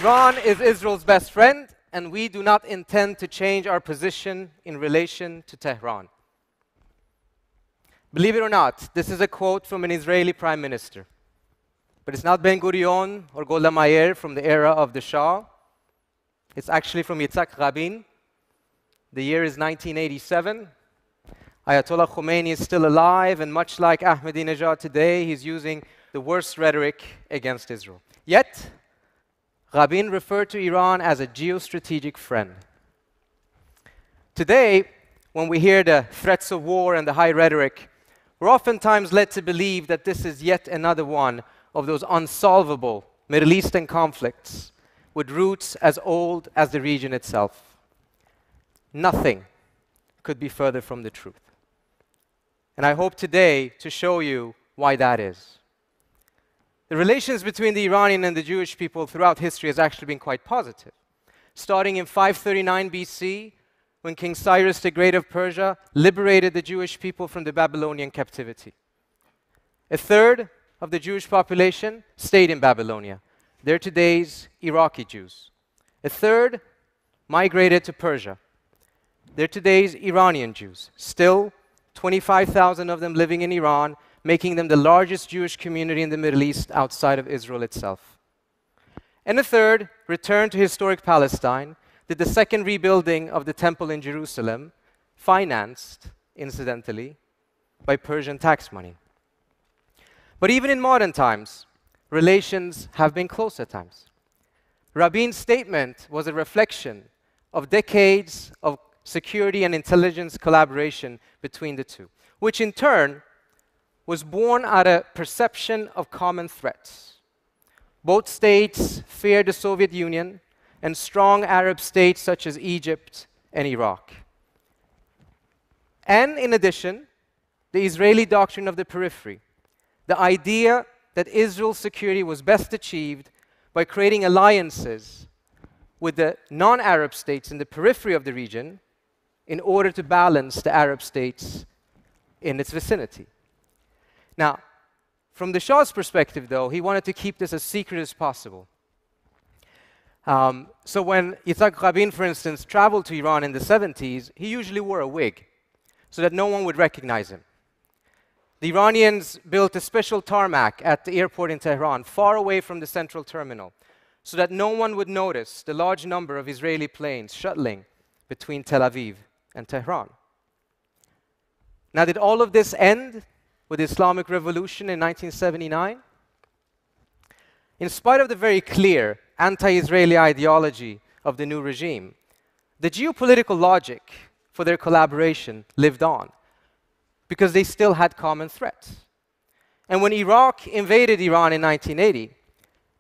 Iran is Israel's best friend, and we do not intend to change our position in relation to Tehran. Believe it or not, this is a quote from an Israeli prime minister. But it's not Ben Gurion or Golda Meir from the era of the Shah. It's actually from Yitzhak Rabin. The year is 1987. Ayatollah Khomeini is still alive, and much like Ahmadinejad today, he's using the worst rhetoric against Israel. Yet, Rabin referred to Iran as a geostrategic friend. Today, when we hear the threats of war and the high rhetoric, we're oftentimes led to believe that this is yet another one of those unsolvable Middle Eastern conflicts with roots as old as the region itself. Nothing could be further from the truth. And I hope today to show you why that is. The relations between the Iranian and the Jewish people throughout history has actually been quite positive. Starting in 539 BC, when King Cyrus the Great of Persia liberated the Jewish people from the Babylonian captivity. A third of the Jewish population stayed in Babylonia. They're today's Iraqi Jews. A third migrated to Persia. They're today's Iranian Jews. Still, 25,000 of them living in Iran, making them the largest Jewish community in the Middle East outside of Israel itself. And a third returned to historic Palestine, did the second rebuilding of the temple in Jerusalem, financed, incidentally, by Persian tax money. But even in modern times, relations have been close at times. Rabin's statement was a reflection of decades of security and intelligence collaboration between the two, which in turn was born out of perception of common threats. Both states feared the Soviet Union and strong Arab states such as Egypt and Iraq. And in addition, the Israeli doctrine of the periphery, the idea that Israel's security was best achieved by creating alliances with the non-Arab states in the periphery of the region in order to balance the Arab states in its vicinity. Now, from the Shah's perspective, though, he wanted to keep this as secret as possible. So when Yitzhak Rabin, for instance, traveled to Iran in the 70s, he usually wore a wig so that no one would recognize him. The Iranians built a special tarmac at the airport in Tehran, far away from the central terminal, so that no one would notice the large number of Israeli planes shuttling between Tel Aviv and Tehran. Now, did all of this end with the Islamic Revolution in 1979? In spite of the very clear anti-Israeli ideology of the new regime, the geopolitical logic for their collaboration lived on because they still had common threats. And when Iraq invaded Iran in 1980,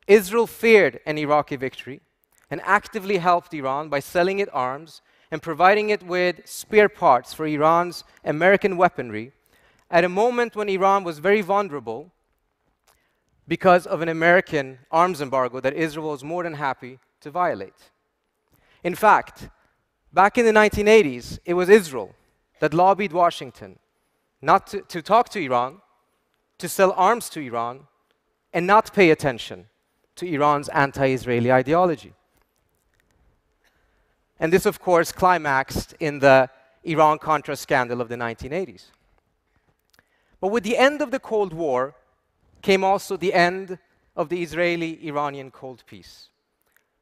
Israel feared an Iraqi victory and actively helped Iran by selling it arms and providing it with spare parts for Iran's American weaponry at a moment when Iran was very vulnerable because of an American arms embargo that Israel was more than happy to violate. In fact, back in the 1980s, it was Israel that lobbied Washington not to talk to Iran, to sell arms to Iran, and not pay attention to Iran's anti-Israeli ideology. And this, of course, climaxed in the Iran-Contra scandal of the 1980s. But with the end of the Cold War came also the end of the Israeli-Iranian Cold Peace.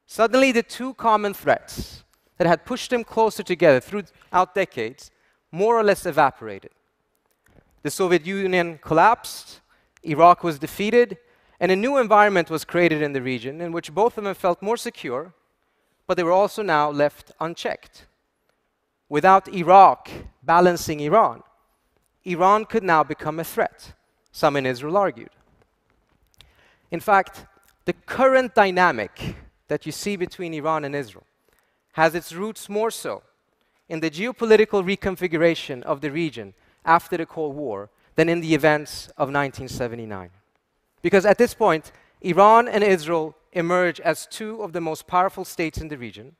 Suddenly, the two common threats that had pushed them closer together throughout decades more or less evaporated. The Soviet Union collapsed, Iraq was defeated, and a new environment was created in the region in which both of them felt more secure, but they were also now left unchecked. Without Iraq balancing Iran, Iran could now become a threat, some in Israel argued. In fact, the current dynamic that you see between Iran and Israel has its roots more so in the geopolitical reconfiguration of the region after the Cold War than in the events of 1979. Because at this point, Iran and Israel emerge as two of the most powerful states in the region,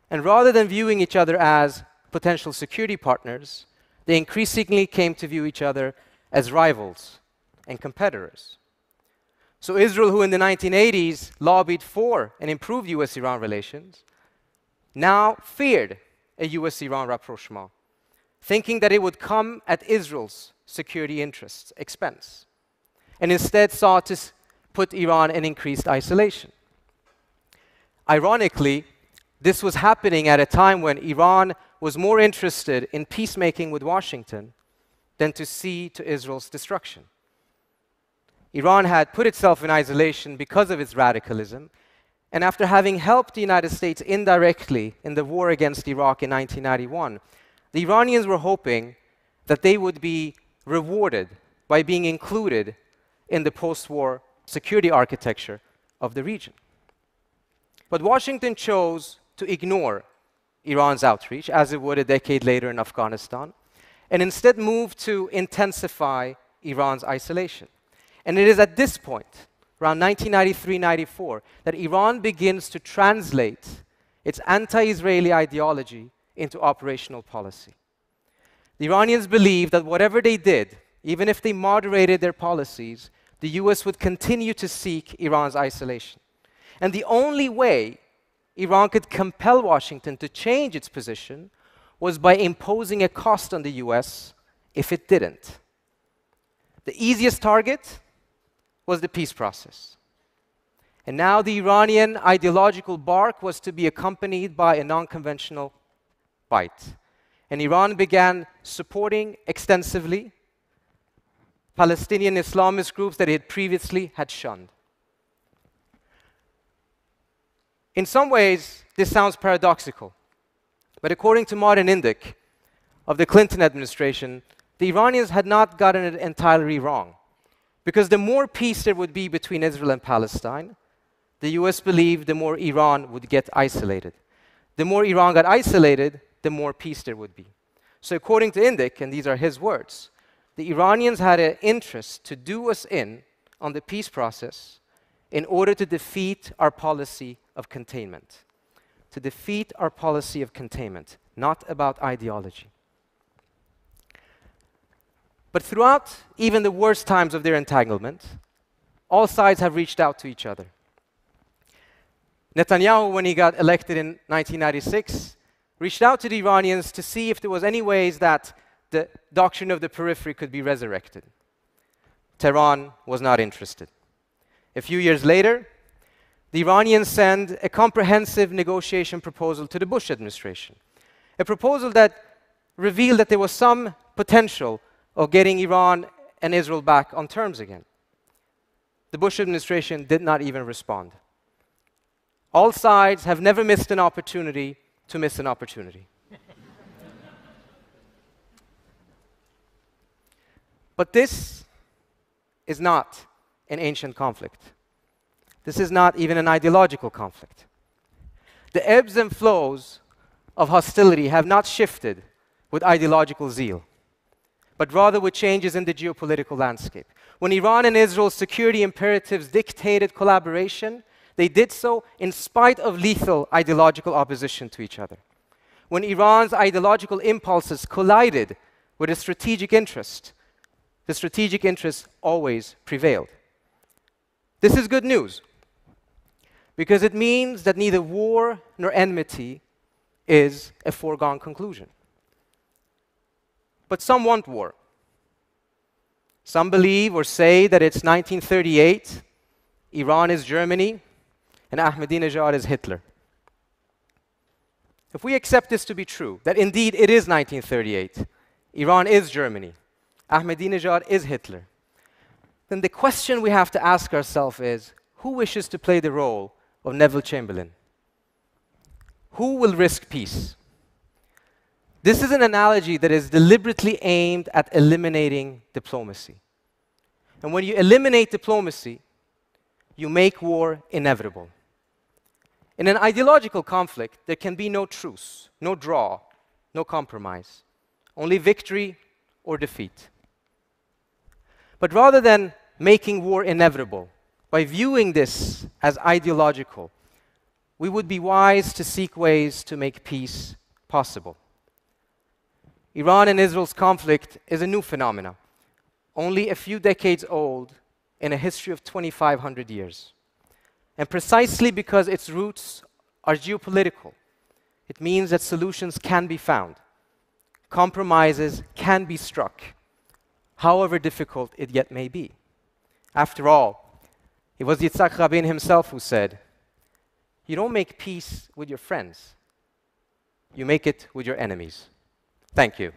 and rather than viewing each other as potential security partners, they increasingly came to view each other as rivals and competitors. So Israel, who in the 1980s lobbied for and improved US-Iran relations, now feared a US-Iran rapprochement, thinking that it would come at Israel's security interests' expense, and instead sought to put Iran in increased isolation. Ironically, this was happening at a time when Iran was more interested in peacemaking with Washington than to see to Israel's destruction. Iran had put itself in isolation because of its radicalism, and after having helped the United States indirectly in the war against Iraq in 1991, the Iranians were hoping that they would be rewarded by being included in the post-war security architecture of the region. But Washington chose to ignore Iran's outreach, as it would a decade later in Afghanistan, and instead move to intensify Iran's isolation. And it is at this point, around 1993-94, that Iran begins to translate its anti-Israeli ideology into operational policy. The Iranians believed that whatever they did, even if they moderated their policies, the US would continue to seek Iran's isolation. And the only way Iran could compel Washington to change its position was by imposing a cost on the US if it didn't. The easiest target was the peace process. And now the Iranian ideological bark was to be accompanied by a non-conventional bite. And Iran began supporting extensively Palestinian Islamist groups that it previously had shunned. In some ways, this sounds paradoxical. But according to Martin Indyk of the Clinton administration, the Iranians had not gotten it entirely wrong. Because the more peace there would be between Israel and Palestine, the US believed the more Iran would get isolated. The more Iran got isolated, the more peace there would be. So according to Indyk, and these are his words, the Iranians had an interest to do us in on the peace process in order to defeat our policy of containment. To defeat our policy of containment, not about ideology. But throughout even the worst times of their entanglement, all sides have reached out to each other. Netanyahu, when he got elected in 1996, reached out to the Iranians to see if there was any ways that the doctrine of the periphery could be resurrected. Tehran was not interested. A few years later, the Iranians sent a comprehensive negotiation proposal to the Bush administration, a proposal that revealed that there was some potential of getting Iran and Israel back on terms again. The Bush administration did not even respond. All sides have never missed an opportunity to miss an opportunity. But this is not an ancient conflict. This is not even an ideological conflict. The ebbs and flows of hostility have not shifted with ideological zeal, but rather with changes in the geopolitical landscape. When Iran and Israel's security imperatives dictated collaboration, they did so in spite of lethal ideological opposition to each other. When Iran's ideological impulses collided with a strategic interest, the strategic interest always prevailed. This is good news, because it means that neither war nor enmity is a foregone conclusion. But some want war. Some believe or say that it's 1938, Iran is Germany, and Ahmadinejad is Hitler. If we accept this to be true, that indeed it is 1938, Iran is Germany, Ahmadinejad is Hitler, then the question we have to ask ourselves is, who wishes to play the role of Neville Chamberlain? Who will risk peace? This is an analogy that is deliberately aimed at eliminating diplomacy. And when you eliminate diplomacy, you make war inevitable. In an ideological conflict, there can be no truce, no draw, no compromise, only victory or defeat. But rather than making war inevitable, by viewing this as ideological, we would be wise to seek ways to make peace possible. Iran and Israel's conflict is a new phenomenon, only a few decades old in a history of 2,500 years. And precisely because its roots are geopolitical, it means that solutions can be found. Compromises can be struck, however difficult it yet may be. After all, it was Yitzhak Rabin himself who said, "You don't make peace with your friends, you make it with your enemies." Thank you.